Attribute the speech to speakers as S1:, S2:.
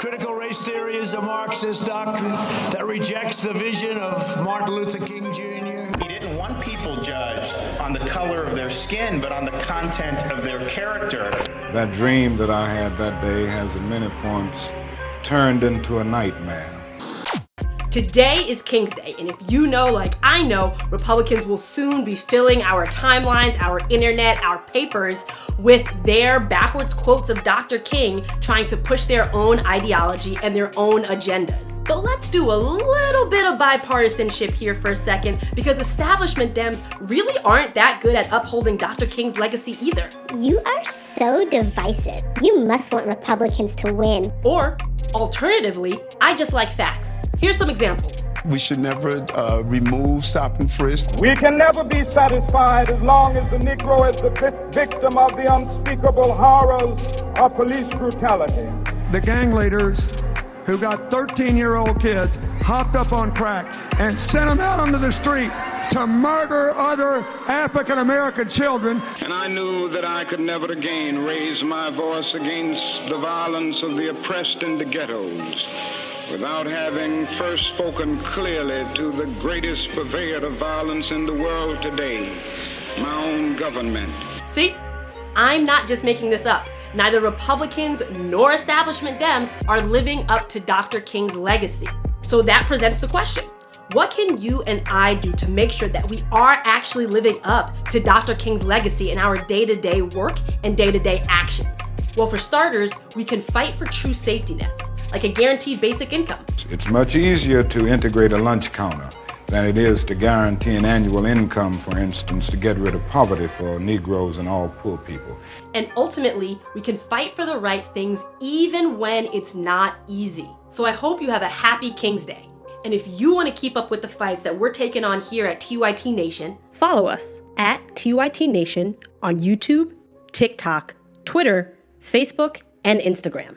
S1: Critical race theory is a Marxist doctrine that rejects the vision of Martin Luther King Jr.
S2: He didn't want people judged on the color of their skin, but on the content of their character.
S3: That dream that I had that day has at many points turned into a nightmare.
S4: Today is King's Day, and if you know, like I know, Republicans will soon be filling our timelines, our internet, our papers with their backwards quotes of Dr. King trying to push their own ideology and their own agendas. But let's do a little bit of bipartisanship here for a second, because establishment Dems really aren't that good at upholding Dr. King's legacy either.
S5: You are so divisive. You must want Republicans to win.
S4: Or, alternatively, I just like facts. Here's some examples.
S6: We should never remove stop and frisk.
S7: We can never be satisfied as long as the Negro is the victim of the unspeakable horrors of police brutality.
S8: The gang leaders who got 13-year-old kids hopped up on crack and sent them out onto the street to murder other African-American children.
S9: And I knew that I could never again raise my voice against the violence of the oppressed in the ghettos without having first spoken clearly to the greatest purveyor of violence in the world today, my own government.
S4: See, I'm not just making this up. Neither Republicans nor establishment Dems are living up to Dr. King's legacy. So that presents the question. What can you and I do to make sure that we are actually living up to Dr. King's legacy in our day-to-day work and day-to-day actions? Well, for starters, we can fight for true safety nets, like a guaranteed basic income.
S3: It's much easier to integrate a lunch counter than it is to guarantee an annual income, for instance, to get rid of poverty for Negroes and all poor people.
S4: And ultimately, we can fight for the right things even when it's not easy. So I hope you have a happy King's Day. And if you want to keep up with the fights that we're taking on here at TYT Nation, follow us at TYT Nation on YouTube, TikTok, Twitter, Facebook, and Instagram.